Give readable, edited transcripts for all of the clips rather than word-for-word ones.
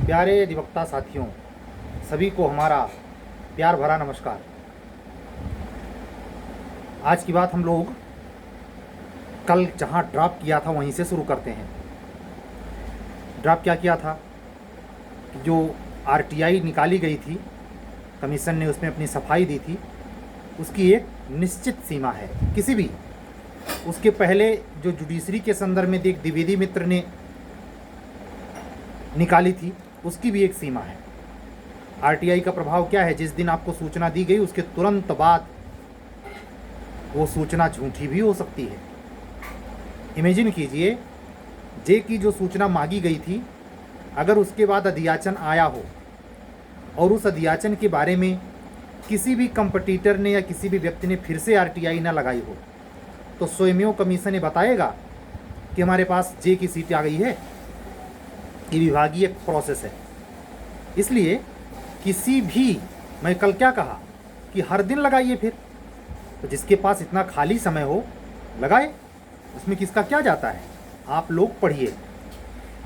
प्यारे अधिवक्ता साथियों, सभी को हमारा प्यार भरा नमस्कार। आज की बात हम लोग कल जहां ड्रॉप किया था वहीं से शुरू करते हैं। ड्रॉप क्या किया था कि जो आरटीआई निकाली गई थी, कमीशन ने उसमें अपनी सफाई दी थी, उसकी एक निश्चित सीमा है। किसी भी उसके पहले जो जुडिशरी के संदर्भ में एक द्विवेदी मित्र ने निकाली थी, उसकी भी एक सीमा है। आरटीआई का प्रभाव क्या है? जिस दिन आपको सूचना दी गई उसके तुरंत बाद वो सूचना झूठी भी हो सकती है। इमेजिन कीजिए, जे की जो सूचना मांगी गई थी, अगर उसके बाद अध्याचन आया हो और उस अध्याचन के बारे में किसी भी कंपटीटर ने या किसी भी व्यक्ति ने फिर से आरटीआई ना लगाई हो, तो स्वयं कमीशन ने बताएगा कि हमारे पास जे की सीट आ गई है। ये विभागीय प्रोसेस है। इसलिए किसी भी, मैं कल क्या कहा कि हर दिन लगाइए, फिर तो जिसके पास इतना खाली समय हो लगाए, उसमें किसका क्या जाता है। आप लोग पढ़िए,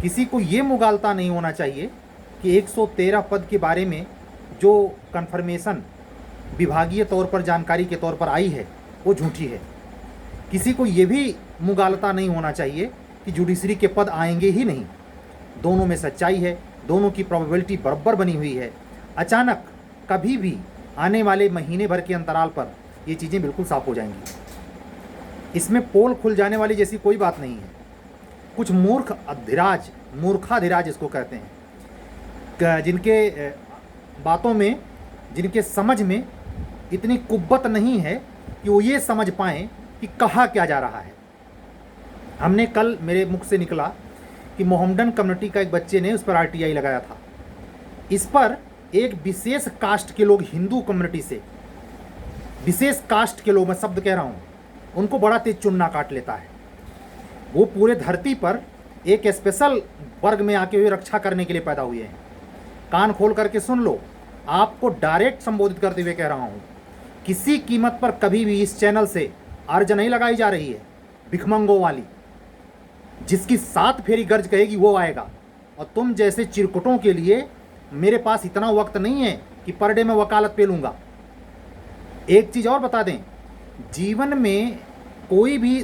किसी को ये मुगालता नहीं होना चाहिए कि 113 पद के बारे में जो कन्फर्मेशन विभागीय तौर पर जानकारी के तौर पर आई है वो झूठी है। किसी को ये भी मुगालता नहीं होना चाहिए कि जुडिशरी के पद आएंगे ही नहीं। दोनों में सच्चाई है, दोनों की प्रोबेबिलिटी बराबर बनी हुई है। अचानक कभी भी आने वाले महीने भर के अंतराल पर ये चीज़ें बिल्कुल साफ हो जाएंगी। इसमें पोल खुल जाने वाली जैसी कोई बात नहीं है। कुछ मूर्खाधिराज इसको कहते हैं, जिनके बातों में, जिनके समझ में इतनी कुव्वत नहीं है कि वो ये समझ पाएँ कि कहा क्या जा रहा है। हमने कल, मेरे मुख से निकला कि मोहम्मडन कम्युनिटी का एक बच्चे ने उस पर आरटीआई लगाया था। इस पर एक विशेष कास्ट के लोग, हिंदू कम्युनिटी से विशेष कास्ट के लोग, मैं शब्द कह रहा हूँ, उनको बड़ा तेज चुन्ना काट लेता है। वो पूरे धरती पर एक स्पेशल वर्ग में आके हुए रक्षा करने के लिए पैदा हुए हैं। कान खोल करके सुन लो, आपको डायरेक्ट संबोधित करते हुए कह रहा हूँ, किसी कीमत पर कभी भी इस चैनल से अर्ज नहीं लगाई जा रही है भिखमंगों वाली। जिसकी 7 फेरी गर्ज कहेगी वो आएगा। और तुम जैसे चिरकुटों के लिए मेरे पास इतना वक्त नहीं है कि पर डे में वकालत पे लूँगा। एक चीज़ और बता दें, जीवन में कोई भी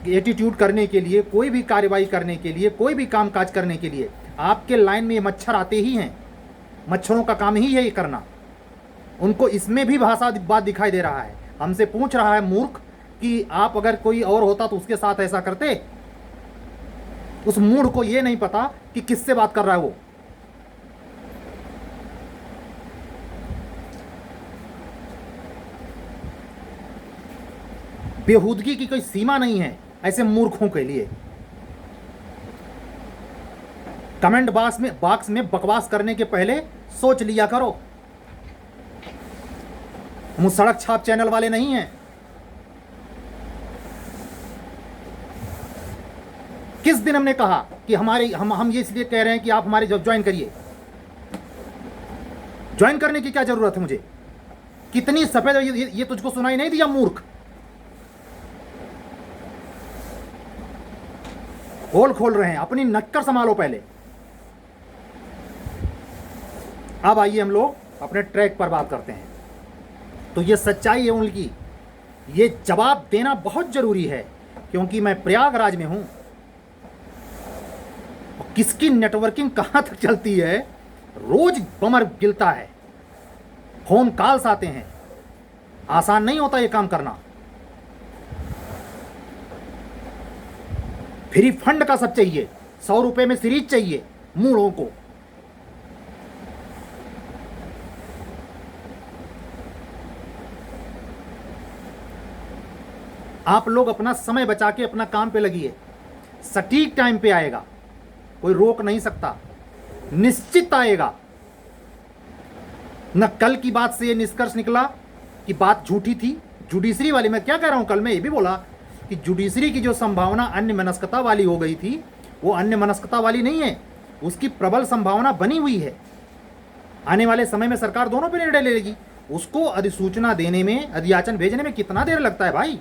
एटीट्यूड करने के लिए, कोई भी कार्रवाई करने के लिए, कोई भी काम काज करने के लिए आपके लाइन में ये मच्छर आते ही हैं। मच्छरों का काम ही है ये करना। उनको इसमें भी भाषा बात दिखाई दे रहा है। हमसे पूछ रहा है मूर्ख कि आप अगर कोई और होता तो उसके साथ ऐसा करते। उस मूढ़ को यह नहीं पता कि किससे बात कर रहा है वो। बेहूदगी की कोई सीमा नहीं है ऐसे मूर्खों के लिए। कमेंट बॉक्स में बकवास करने के पहले सोच लिया करो। हम सड़क छाप चैनल वाले नहीं हैं। किस दिन हमने कहा कि हम ये इसलिए कह रहे हैं कि आप हमारे जब ज्वाइन करिए? ज्वाइन करने की क्या जरूरत है मुझे? कितनी सफेद, ये तुझको सुनाई नहीं दिया मूर्ख? पोल खोल रहे हैं, अपनी नक्कर संभालो पहले। अब आइए हम लोग अपने ट्रैक पर बात करते हैं। तो ये सच्चाई है उनकी, ये जवाब देना बहुत जरूरी है, क्योंकि मैं प्रयागराज में हूं। किसकी नेटवर्किंग कहां तक चलती है, रोज बमर गिलता है, फोन कॉल्स आते हैं। आसान नहीं होता ये काम करना। फ्री फंड का सब चाहिए, 100 रुपए में सीरीज चाहिए मूढ़ों को। आप लोग अपना समय बचा के अपना काम पे लगिए। सटीक टाइम पे आएगा, कोई रोक नहीं सकता, निश्चित आएगा। न कल की बात से ये निष्कर्ष निकला कि बात झूठी थी जुडिशरी वाली। मैं क्या कह रहा हूं, कल मैं ये भी बोला कि जुडिशरी की जो संभावना अन्य मनस्कता वाली हो गई थी, वो अन्य मनस्कता वाली नहीं है, उसकी प्रबल संभावना बनी हुई है। आने वाले समय में सरकार दोनों पर निर्णय ले लेगी। उसको अधिसूचना देने में, अध्याचन भेजने में कितना देर लगता है भाई?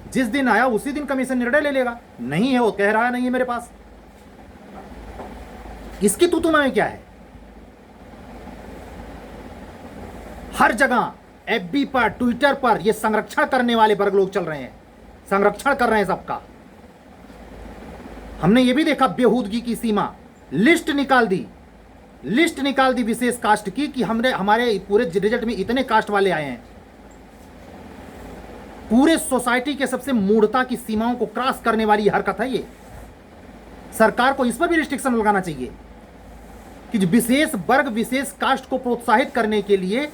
जिस दिन आया उसी दिन कमीशन निर्णय ले लेगा। नहीं है, वो कह रहा है नहीं है मेरे पास। इसकी तू में क्या है? हर जगह एफबी पर, ट्विटर पर ये संरक्षण करने वाले वर्ग लोग चल रहे हैं, संरक्षण कर रहे हैं सबका। हमने ये भी देखा बेहूदगी की सीमा, लिस्ट निकाल दी विशेष कास्ट की कि हमारे पूरे रिजल्ट में इतने कास्ट वाले आए हैं। पूरे सोसाइटी के सबसे मूढ़ता की सीमाओं को क्रॉस करने वाली हरकत है ये। सरकार को इस पर भी रिस्ट्रिक्शन लगाना चाहिए कि जो विशेष वर्ग, विशेष कास्ट को प्रोत्साहित करने के लिए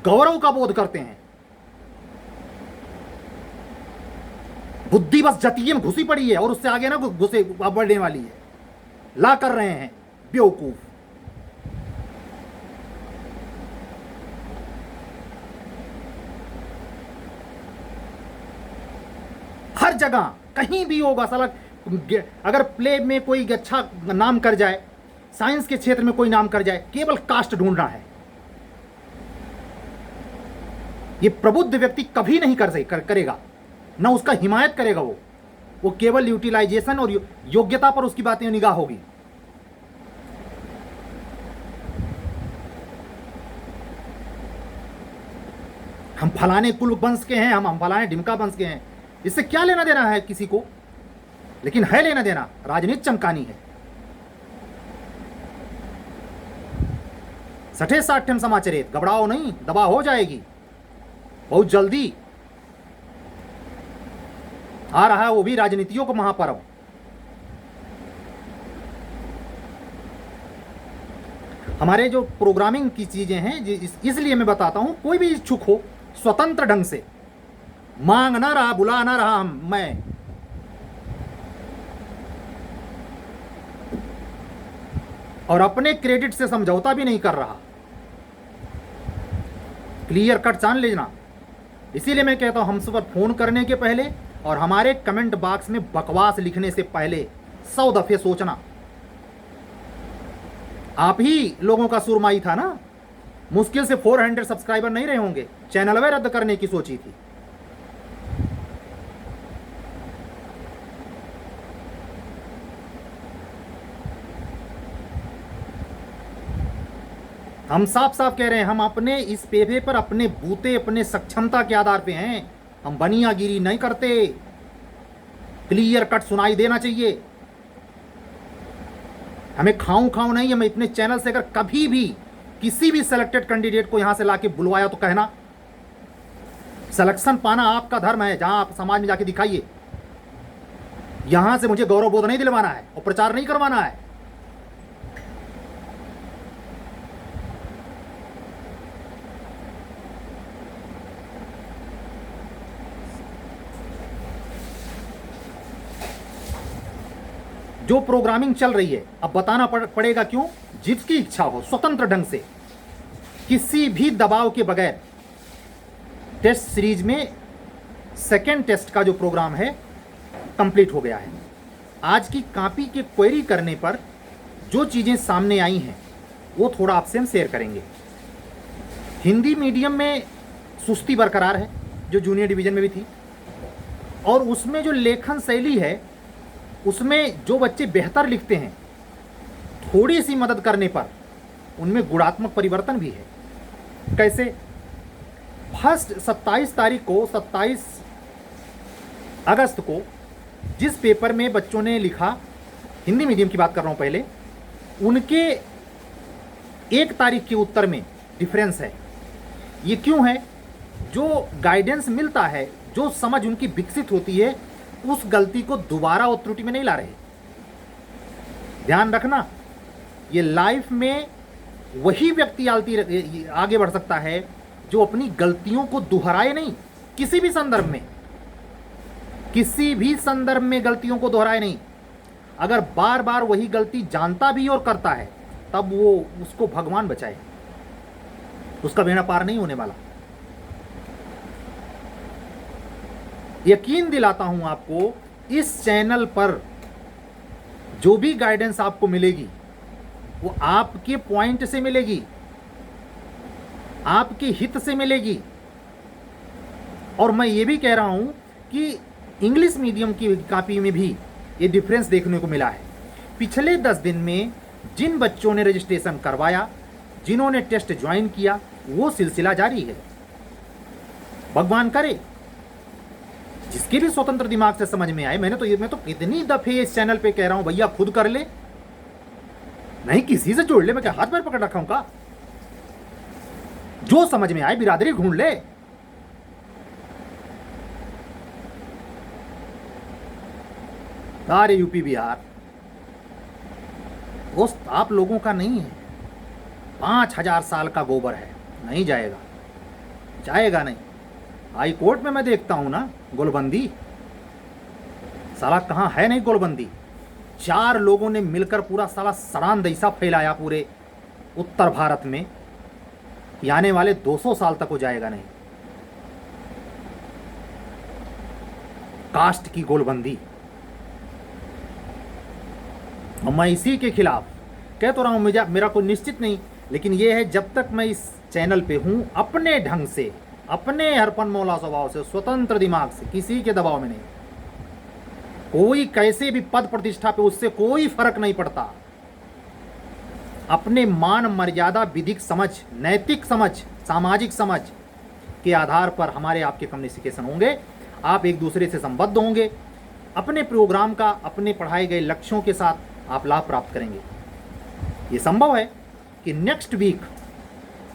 गौरव का बोध करते हैं, बुद्धि बस जतीय में घुसी पड़ी है और उससे आगे ना घुसे बढ़ने वाली है, ला कर रहे हैं बेवकूफ। हर जगह कहीं भी होगा साला, अगर प्ले में कोई अच्छा नाम कर जाए, साइंस के क्षेत्र में कोई नाम कर जाए, केवल कास्ट ढूंढना है। ये प्रबुद्ध व्यक्ति कभी नहीं करेगा, ना उसका हिमायत करेगा। वो केवल यूटिलाइजेशन और योग्यता पर उसकी बातें निगाह होगी। हम फलाने कुल वंश के हैं, हम फलाने ढिमका वंश के हैं, इससे क्या लेना देना है किसी को? लेकिन है लेना देना, राजनीति चमकानी है। सठे साठ्यम समाचरित, घबराओ नहीं, दबा हो जाएगी बहुत जल्दी। आ रहा है वो भी राजनीतियों का महापर्व। हमारे जो प्रोग्रामिंग की चीजें हैं, इसलिए मैं बताता हूं, कोई भी इच्छुक हो स्वतंत्र ढंग से, मांग ना रहा, बुला ना रहा मैं, और अपने क्रेडिट से समझौता भी नहीं कर रहा, क्लियर कट जान लेना। इसीलिए मैं कहता हूं, हमसे पर फोन करने के पहले और हमारे कमेंट बॉक्स में बकवास लिखने से पहले 100 दफे सोचना। आप ही लोगों का सुरमाई था ना, मुश्किल से 400 सब्सक्राइबर नहीं रहे होंगे, चैनल वे रद्द करने की सोची थी। हम साफ साफ कह रहे हैं, हम अपने इस पेशे पर अपने बूते, अपने सक्षमता के आधार पे हैं, हम बनियागिरी नहीं करते। क्लियर कट सुनाई देना चाहिए। हमें खाऊं नहीं, हमें अपने चैनल से अगर कभी भी किसी भी सिलेक्टेड कैंडिडेट को यहां से लाके बुलवाया तो कहना। सिलेक्शन पाना आपका धर्म है, जहां आप समाज में जाके दिखाइए। यहां से मुझे गौरव बोध नहीं दिलवाना है और प्रचार नहीं करवाना है। जो प्रोग्रामिंग चल रही है, अब बताना पड़ेगा क्यों। जिसकी इच्छा हो स्वतंत्र ढंग से, किसी भी दबाव के बगैर, टेस्ट सीरीज में सेकेंड टेस्ट का जो प्रोग्राम है कंप्लीट हो गया है। आज की कॉपी के क्वेरी करने पर जो चीज़ें सामने आई हैं वो थोड़ा आपसे हम शेयर करेंगे। हिंदी मीडियम में सुस्ती बरकरार है, जो जूनियर डिवीज़न में भी थी, और उसमें जो लेखन शैली है उसमें जो बच्चे बेहतर लिखते हैं, थोड़ी सी मदद करने पर उनमें गुणात्मक परिवर्तन भी है। कैसे? फर्स्ट 27 अगस्त को जिस पेपर में बच्चों ने लिखा, हिंदी मीडियम की बात कर रहा हूँ पहले, उनके 1 तारीख के उत्तर में डिफरेंस है। ये क्यों है? जो गाइडेंस मिलता है, जो समझ उनकी विकसित होती है, उस गलती को दोबारा और त्रुटि में नहीं ला रहे। ध्यान रखना, ये लाइफ में वही व्यक्ति आगे बढ़ सकता है जो अपनी गलतियों को दोहराए नहीं। किसी भी संदर्भ में गलतियों को दोहराए नहीं। अगर बार बार वही गलती जानता भी और करता है, तब वो उसको भगवान बचाए, उसका बेड़ा पार नहीं होने वाला। यकीन दिलाता हूं आपको, इस चैनल पर जो भी गाइडेंस आपको मिलेगी वो आपके पॉइंट से मिलेगी, आपके हित से मिलेगी। और मैं ये भी कह रहा हूं कि इंग्लिश मीडियम की कॉपी में भी ये डिफरेंस देखने को मिला है। पिछले 10 दिन में जिन बच्चों ने रजिस्ट्रेशन करवाया, जिन्होंने टेस्ट ज्वाइन किया, वो सिलसिला जारी है। भगवान करे जिसके भी स्वतंत्र दिमाग से समझ में आए। मैं तो कितनी दफे इस चैनल पे कह रहा हूं, भैया खुद कर ले, नहीं किसी से जोड़ ले। मैं क्या हाथ पैर पकड़ रखा हूं का? जो समझ में आए बिरादरी ढूंढ ले। सारे यूपी बिहार वो आप लोगों का नहीं है। 5000 साल का गोबर है, नहीं जाएगा, जाएगा नहीं। हाई कोर्ट में मैं देखता हूं ना गोलबंदी, साला कहां है नहीं गोलबंदी। 4 लोगों ने मिलकर पूरा साला सड़ान ऐसा फैलाया पूरे उत्तर भारत में कि आने वाले 200 साल तक हो जाएगा नहीं। कास्ट की गोलबंदी। और मैं इसी के खिलाफ कह तो रहा हूं, मेरा कोई निश्चित नहीं, लेकिन यह है जब तक मैं इस चैनल पे हूं, अपने ढंग से, अपने हरपन मौला स्वभाव से, स्वतंत्र दिमाग से, किसी के दबाव में नहीं। कोई कैसे भी पद प्रतिष्ठा पे, उससे कोई फर्क नहीं पड़ता। अपने मान मर्यादा, विधिक समझ, नैतिक समझ, सामाजिक समझ के आधार पर हमारे आपके कम्युनिकेशन होंगे। आप एक दूसरे से संबद्ध होंगे। अपने प्रोग्राम का, अपने पढ़ाए गए लक्ष्यों के साथ आप लाभ प्राप्त करेंगे। ये संभव है कि नेक्स्ट वीक,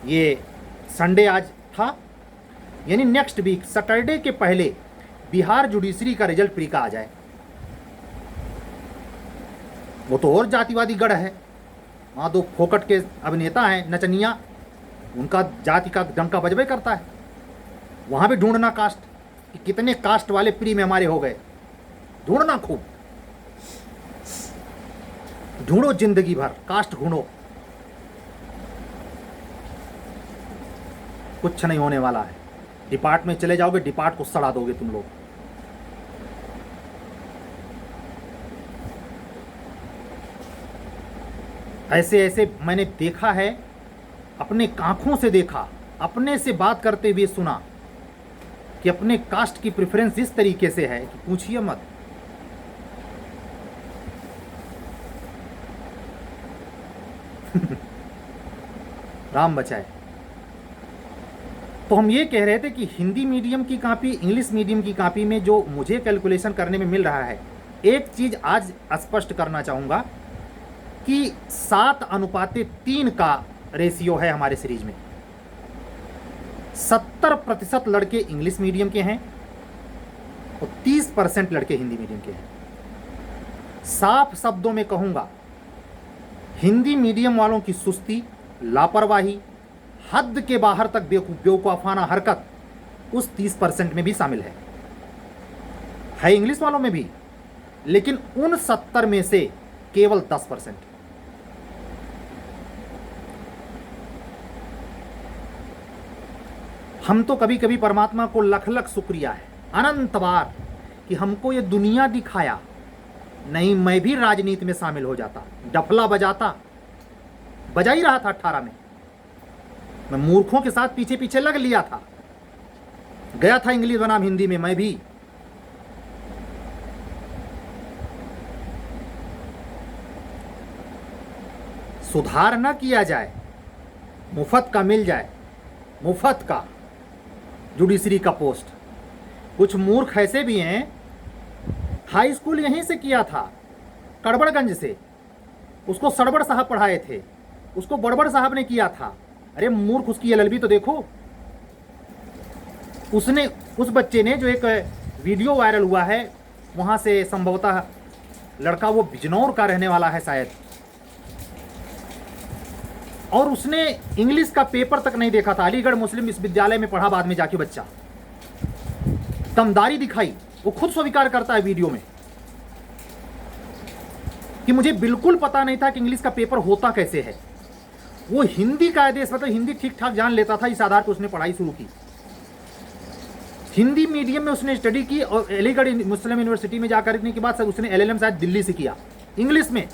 ये संडे आज था, यानी नेक्स्ट वीक सैटरडे के पहले बिहार जुडिशरी का रिजल्ट प्री का आ जाए। वो तो और जातिवादी गढ़ है, वहाँ 2 फोकट के अभिनेता हैं, नचनिया, उनका जाति का डंका बजबे करता है। वहाँ भी ढूंढना कास्ट, कि कितने कास्ट वाले प्री में हमारे हो गए, ढूंढना खूब, ढूंढो जिंदगी भर, कास्ट ढूंढो, कुछ नहीं होने वाला है। डिपार्ट में चले जाओगे, डिपार्ट को सड़ा दोगे तुम लोग। ऐसे ऐसे मैंने देखा है, अपने आंखों से देखा, अपने से बात करते हुए सुना कि अपने कास्ट की प्रेफरेंस इस तरीके से है कि पूछिए मत। राम बचाए। तो हम ये कह रहे थे कि हिंदी मीडियम की कॉपी, इंग्लिश मीडियम की कॉपी में जो मुझे कैलकुलेशन करने में मिल रहा है, एक चीज़ आज स्पष्ट करना चाहूँगा कि 7:3 का रेशियो है हमारे सीरीज में। 70% लड़के इंग्लिश मीडियम के हैं और 30% लड़के हिंदी मीडियम के हैं। साफ शब्दों में कहूँगा, हिंदी मीडियम वालों की सुस्ती, लापरवाही, हद के बाहर तक बेवकूफ़ाना हरकत उस 30% में भी शामिल है इंग्लिश वालों में भी, लेकिन उन 70 में से केवल 10%। हम तो कभी कभी परमात्मा को लख लख शुक्रिया है, अनंत बार, कि हमको ये दुनिया दिखाया। नहीं, मैं भी राजनीति में शामिल हो जाता, डफला बजाता, बजा ही रहा था 18 में। मैं मूर्खों के साथ पीछे पीछे लग लिया था, गया था इंग्लिश बनाम हिंदी में मैं भी। सुधार न किया जाए, मुफ्त का मिल जाए, मुफ्त का जुडिशरी का पोस्ट। कुछ मूर्ख ऐसे भी हैं, हाई स्कूल यहीं से किया था, कड़बड़गंज से, उसको सड़बड़ साहब पढ़ाए थे, उसको बड़बड़ साहब ने किया था। अरे मूर्ख, उसकी एलएलबी तो देखो। उसने, उस बच्चे ने, जो एक वीडियो वायरल हुआ है, वहाँ से संभवतः लड़का वो बिजनौर का रहने वाला है शायद, और उसने इंग्लिश का पेपर तक नहीं देखा था। अलीगढ़ मुस्लिम विश्वविद्यालय में पढ़ा बाद में जाके बच्चा, दमदारी दिखाई। वो खुद स्वीकार करता है वीडियो में कि मुझे बिल्कुल पता नहीं था कि इंग्लिश का पेपर होता कैसे है। वो हिंदी का आदेश, मतलब हिंदी ठीक ठाक जान लेता था, इस आधार पर उसने पढ़ाई शुरू की। हिंदी मीडियम में उसने स्टडी की और अलीगढ़ मुस्लिम यूनिवर्सिटी में जाकर के बाद उसने एलएलएम शायद दिल्ली से किया इंग्लिश में,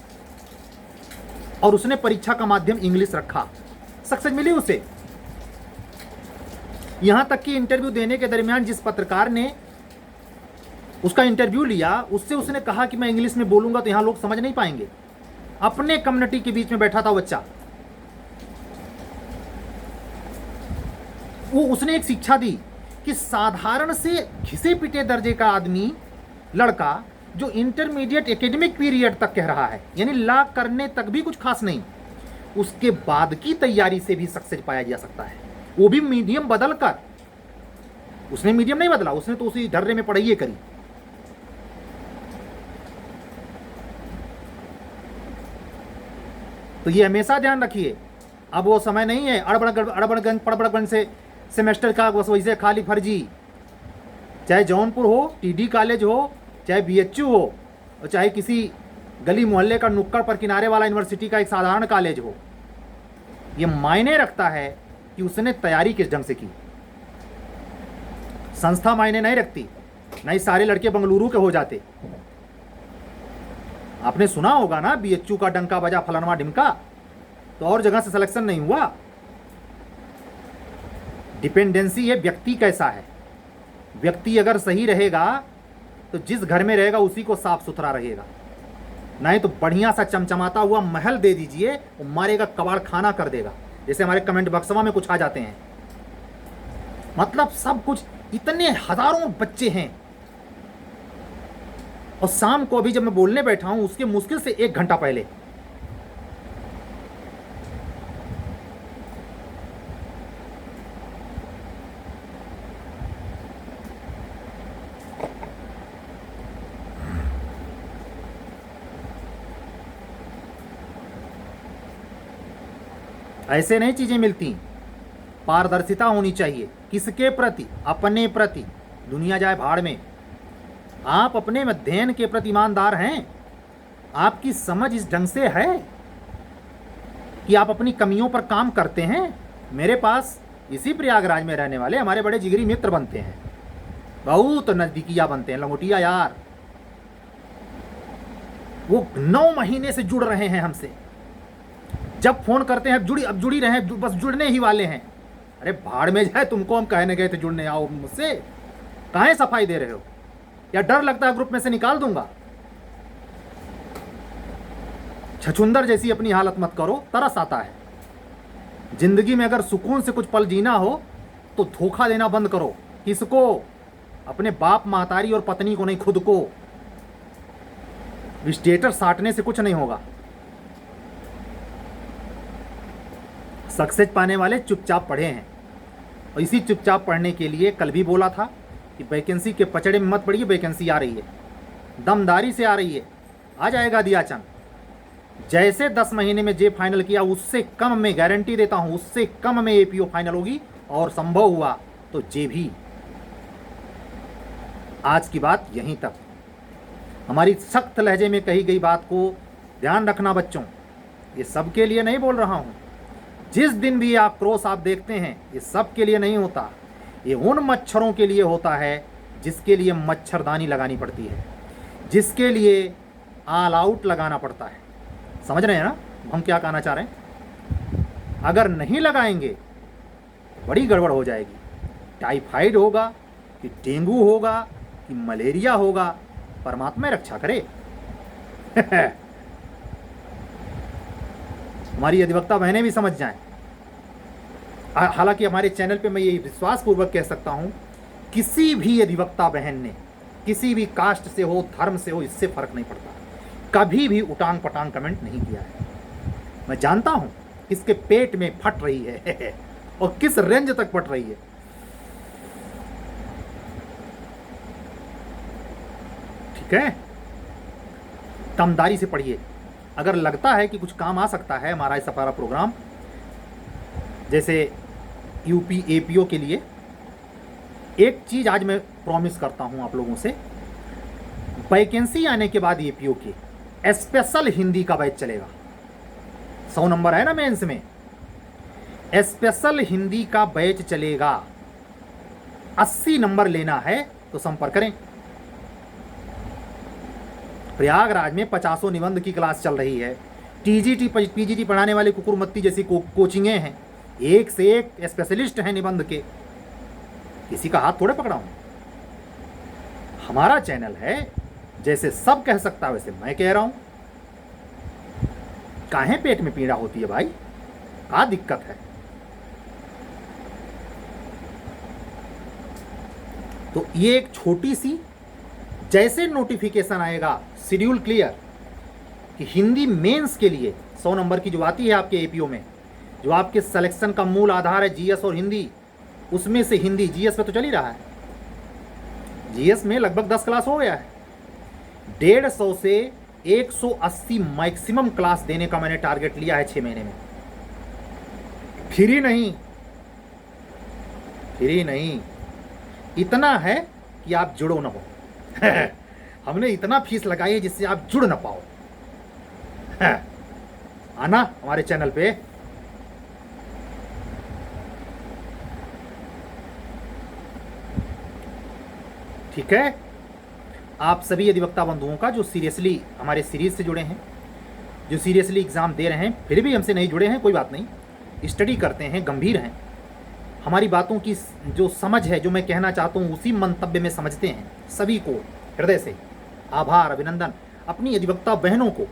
और उसने परीक्षा का माध्यम इंग्लिश रखा। सक्सेस मिली उसे। यहां तक कि इंटरव्यू देने के दरमियान जिस पत्रकार ने उसका इंटरव्यू लिया, उससे उसने कहा कि मैं इंग्लिश में बोलूंगा तो यहां लोग समझ नहीं पाएंगे। अपने कम्युनिटी के बीच में बैठा था बच्चा, वो उसने एक शिक्षा दी कि साधारण से घिसे पिटे दर्जे का आदमी, लड़का जो इंटरमीडिएट एकेडमिक पीरियड तक कह रहा है, यानी ला करने तक भी कुछ खास नहीं, उसके बाद की तैयारी से भी सक्सेस पाया जा सकता है, वो भी मीडियम बदल कर। उसने मीडियम नहीं बदला, उसने तो उसी ढर्रे में पढ़ाई करी। तो ये हमेशा ध्यान रखिए, अब वो समय नहीं है अड़बड़गंज से सेमेस्टर का बस वैसे खाली फर्जी, चाहे जौनपुर हो, टीडी कॉलेज हो, चाहे बीएचयू हो, और चाहे किसी गली मोहल्ले का नुक्कड़ पर किनारे वाला यूनिवर्सिटी का एक साधारण कॉलेज हो, ये मायने रखता है कि उसने तैयारी किस ढंग से की। संस्था मायने नहीं रखती, नहीं सारे लड़के बंगलुरु के हो जाते। आपने सुना होगा ना, बीएचयू का डंका बजा फलानवा ढिमका, तो और जगह से सिलेक्शन नहीं हुआ। डिपेंडेंसी है व्यक्ति कैसा है। व्यक्ति अगर सही रहेगा तो जिस घर में रहेगा उसी को साफ सुथरा रहेगा, नहीं तो बढ़िया सा चमचमाता हुआ महल दे दीजिए, वो मारेगा कबाड़ खाना कर देगा। जैसे हमारे कमेंट बक्सवा में कुछ आ जाते हैं, मतलब सब कुछ, इतने हजारों बच्चे हैं, और शाम को अभी जब मैं बोलने बैठा हूं उसके मुश्किल से 1 घंटा पहले ऐसे नहीं चीजें मिलती। पारदर्शिता होनी चाहिए। किसके प्रति? अपने प्रति। दुनिया जाए भाड़ में। आप अपने अध्ययन के प्रति ईमानदार हैं? आपकी समझ इस ढंग से है कि आप अपनी कमियों पर काम करते हैं? मेरे पास इसी प्रयागराज में रहने वाले हमारे बड़े जिगरी मित्र बनते हैं, बहुत नजदीकिया बनते हैं, लंगोटिया यार। वो 9 महीने से जुड़ रहे हैं हमसे। जब फोन करते हैं अब जुड़ी रहे हैं, बस जुड़ने ही वाले हैं। अरे भाड़ में जाए, तुमको हम कहने गए थे जुड़ने आओ मुझसे, काहे सफाई दे रहे हो? या डर लगता है ग्रुप में से निकाल दूंगा? छछुंदर जैसी अपनी हालत मत करो, तरस आता है। जिंदगी में अगर सुकून से कुछ पल जीना हो तो धोखा देना बंद करो। किसको? अपने बाप महतारी और पत्नी को नहीं, खुद को। स्टेटस साटने से कुछ नहीं होगा। सक्सेस पाने वाले चुपचाप पढ़े हैं, और इसी चुपचाप पढ़ने के लिए कल भी बोला था कि वैकेंसी के पचड़े में मत पड़िए, वैकेंसी आ रही है, दमदारी से आ रही है, आ जाएगा दियाचन। जैसे 10 महीने में जे फाइनल किया उससे कम में गारंटी देता हूं, उससे कम में एपीओ फाइनल होगी, और संभव हुआ तो जे भी। आज की बात यहीं तक। हमारी सख्त लहजे में कही गई बात को ध्यान रखना बच्चों, ये सबके लिए नहीं बोल रहा हूं। जिस दिन भी आक्रोश आप देखते हैं, ये सब के लिए नहीं होता, ये उन मच्छरों के लिए होता है जिसके लिए मच्छरदानी लगानी पड़ती है, जिसके लिए ऑल आउट लगाना पड़ता है। समझ रहे हैं ना हम क्या कहना चाह रहे हैं? अगर नहीं लगाएंगे बड़ी गड़बड़ हो जाएगी। टाइफाइड होगा कि डेंगू होगा कि मलेरिया होगा, परमात्मा रक्षा करे। हमारी अधिवक्ता बहनें भी समझ जाएं। हालांकि हमारे चैनल पे मैं ये विश्वास पूर्वक कह सकता हूं, किसी भी अधिवक्ता बहन ने किसी भी कास्ट से हो, धर्म से हो, इससे फर्क नहीं पड़ता, कभी भी उटांग पटांग कमेंट नहीं किया है। मैं जानता हूं किसके पेट में फट रही है और किस रेंज तक फट रही है। ठीक है, दमदारी से पढ़िए। अगर लगता है कि कुछ काम आ सकता है हमारा इस हमारा प्रोग्राम, जैसे यूपी एपीओ के लिए, एक चीज़ आज मैं प्रॉमिस करता हूं आप लोगों से, वैकेंसी आने के बाद एपीओ की स्पेशल हिंदी का बैच चलेगा। 100 नंबर है ना मेंस में, स्पेशल हिंदी का बैच चलेगा। 80 नंबर लेना है तो संपर्क करें। प्रयागराज में 50 निबंध की क्लास चल रही है। टीजीटी पीजीटी पढ़ाने वाले कुकुरमत्ती जैसी कोचिंगें हैं, एक से एक स्पेशलिस्ट हैं निबंध के। किसी का हाथ थोड़े पकड़ाऊं। हमारा चैनल है, जैसे सब कह सकता है वैसे मैं कह रहा हूं। काहे पेट में पीड़ा होती है भाई, क्या दिक्कत है? तो ये एक छोटी सी, जैसे नोटिफिकेशन आएगा शेड्यूल क्लियर कि हिंदी मेंस के लिए 100 नंबर की जो आती है आपके एपीओ में, जो आपके सिलेक्शन का मूल आधार है जीएस और हिंदी, उसमें से हिंदी जीएस में तो चल ही रहा है, जीएस में लगभग 10 क्लास हो गया है। 150 से 180 मैक्सिमम क्लास देने का मैंने टारगेट लिया है 6 महीने में। फ्री नहीं, फ्री नहीं, इतना है कि आप जुड़ो ना हो। हमने इतना फीस लगाई है जिससे आप जुड़ ना पाओ। आना हमारे चैनल पे। ठीक है, आप सभी अधिवक्ता बंधुओं का जो सीरियसली हमारे सीरीज से जुड़े हैं, जो सीरियसली एग्जाम दे रहे हैं, फिर भी हमसे नहीं जुड़े हैं, कोई बात नहीं, स्टडी करते हैं, गंभीर हैं, हमारी बातों की जो समझ है, जो मैं कहना चाहता हूँ उसी मंतव्य में समझते हैं, सभी को हृदय से आभार, अभिनंदन। अपनी अधिवक्ता बहनों को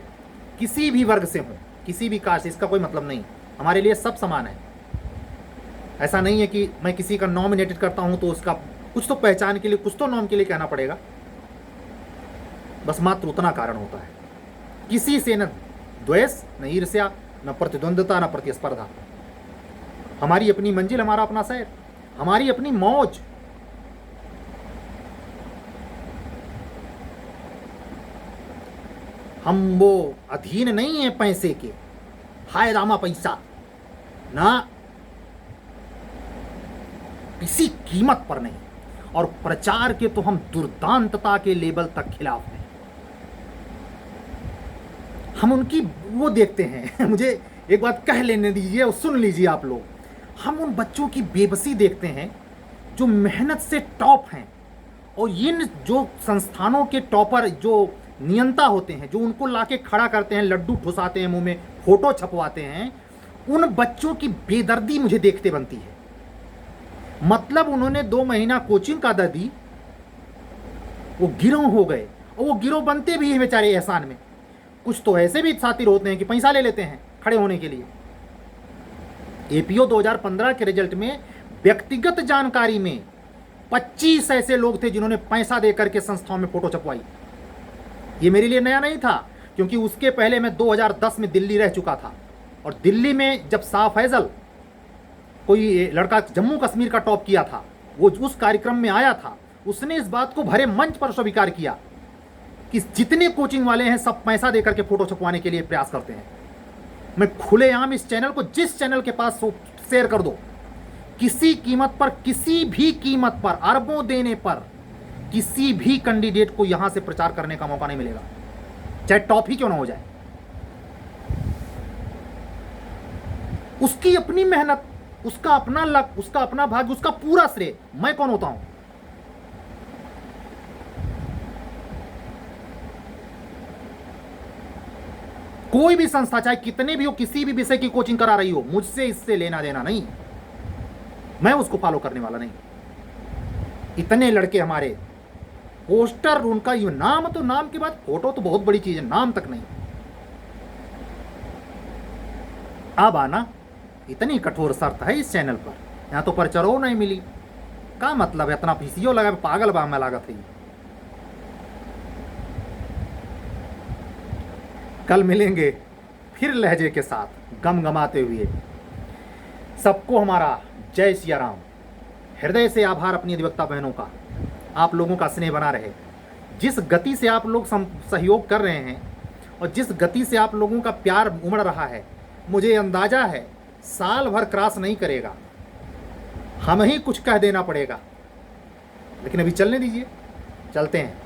किसी भी वर्ग से हो, किसी भी कास्ट, इसका कोई मतलब नहीं, हमारे लिए सब समान है। ऐसा नहीं है कि मैं किसी का नॉमिनेटेड करता हूं तो उसका कुछ तो पहचान के लिए, कुछ तो नाम के लिए कहना पड़ेगा, बस मात्र उतना कारण होता है। किसी से न द्वेष, न ईर्ष्या, न प्रतिद्वंद्विता, न प्रतिस्पर्धा। हमारी अपनी मंजिल, हमारा अपना सैर, हमारी अपनी मौज। हम वो अधीन नहीं है पैसे के, हाय रामा पैसा ना, किसी कीमत पर नहीं। और प्रचार के तो हम दुर्दांतता के लेवल तक खिलाफ हैं। हम उनकी वो देखते हैं। मुझे एक बात कह लेने दीजिए और सुन लीजिए आप लोग। हम उन बच्चों की बेबसी देखते हैं जो मेहनत से टॉप हैं, और इन जो संस्थानों के टॉपर, जो नियंता होते हैं, जो उनको लाके खड़ा करते हैं, लड्डू ठुसाते हैं मुंह में, फोटो छपवाते हैं, उन बच्चों की बेदर्दी मुझे देखते बनती है। मतलब उन्होंने 2 महीना कोचिंग का दर दी, वो गिरोह हो गए, और वो गिरोह बनते भी हैं बेचारे एहसान में। कुछ तो ऐसे भी शातिर होते हैं कि पैसा ले लेते हैं खड़े होने के लिए। एपीओ 2015 के रिजल्ट में व्यक्तिगत जानकारी में 25 ऐसे लोग थे जिन्होंने पैसा देकर के संस्थाओं में फोटो छपवाई। ये मेरे लिए नया नहीं था, क्योंकि उसके पहले मैं 2010 में दिल्ली रह चुका था, और दिल्ली में जब शाह फैजल, कोई लड़का जम्मू कश्मीर का टॉप किया था, वो उस कार्यक्रम में आया था, उसने इस बात को भरे मंच पर स्वीकार किया कि जितने कोचिंग वाले हैं सब पैसा देकर के फोटो छपवाने के लिए प्रयास करते हैं। मैं खुलेआम इस चैनल को, जिस चैनल के पास शेयर कर दो, किसी कीमत पर, किसी भी कीमत पर, अरबों देने पर किसी भी कैंडिडेट को यहां से प्रचार करने का मौका नहीं मिलेगा, चाहे टॉप ही क्यों ना हो जाए। उसकी अपनी मेहनत, उसका अपना लक, उसका अपना भाग्य, उसका पूरा श्रेय। मैं कौन होता हूं? कोई भी संस्था, चाहे कितने भी हो, किसी भी विषय की कोचिंग करा रही हो, मुझसे इससे लेना देना नहीं, मैं उसको फॉलो करने वाला नहीं। इतने लड़के हमारे, पोस्टर उनका, ये नाम, तो नाम के बाद फोटो तो बहुत बड़ी चीज है, नाम तक नहीं। अब आना, इतनी कठोर शर्त है इस चैनल पर, यहां तो परचरो नहीं मिली, का मतलब है? इतना पीसीओ लगा, पागल बा में लागत है। कल मिलेंगे फिर लहजे के साथ, गम गमाते हुए। सबको हमारा जय सिया राम। हृदय से आभार अपनी अधिवक्ता बहनों का, आप लोगों का स्नेह बना रहे। जिस गति से आप लोग सहयोग कर रहे हैं, और जिस गति से आप लोगों का प्यार उमड़ रहा है, मुझे अंदाजा है साल भर क्रॉस नहीं करेगा, हम ही कुछ कह देना पड़ेगा। लेकिन अभी चलने दीजिए, चलते हैं।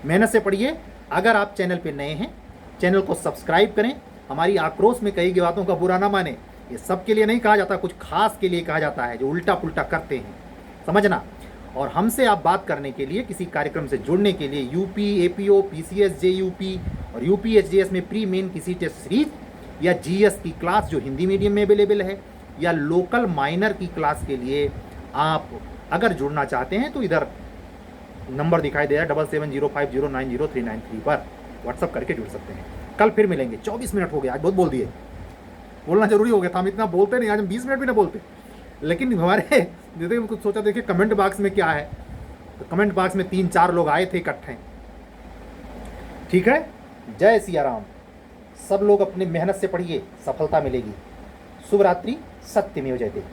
मेहनत से पढ़िए। अगर आप चैनल पे नए हैं, चैनल को सब्सक्राइब करें। हमारी आक्रोश में कही गई बातों का बुरा ना माने, ये सब के लिए नहीं कहा जाता, कुछ खास के लिए कहा जाता है जो उल्टा पुल्टा करते हैं, समझना। और हमसे आप बात करने के लिए, किसी कार्यक्रम से जुड़ने के लिए, यूपी, एपीओ, पीसीएस, जेयूपी और यूपी एचडीएस में प्री मेन किसी टेस्ट सीरीज, या जीएस की क्लास जो हिंदी मीडियम में अवेलेबल है, या लोकल माइनर की क्लास के लिए आप अगर जुड़ना चाहते हैं तो इधर नंबर दिखाई दे रहा है 7705090393 पर व्हाट्सअप करके जुड़ सकते हैं। कल फिर मिलेंगे। 24 मिनट हो गया, आज बहुत बोल दिए, बोलना जरूरी हो गया था। हम इतना बोलते नहीं, आज हम 20 मिनट भी ना बोलते, लेकिन हमारे जैसे कुछ सोचा, देखिए कमेंट बॉक्स में क्या है, तो कमेंट बॉक्स में 3-4 लोग आए थे इकट्ठे। ठीक है, जय सिया राम। सब लोग अपनी मेहनत से पढ़िए, सफलता मिलेगी। शुभ रात्रि, सत्यमेव जयते।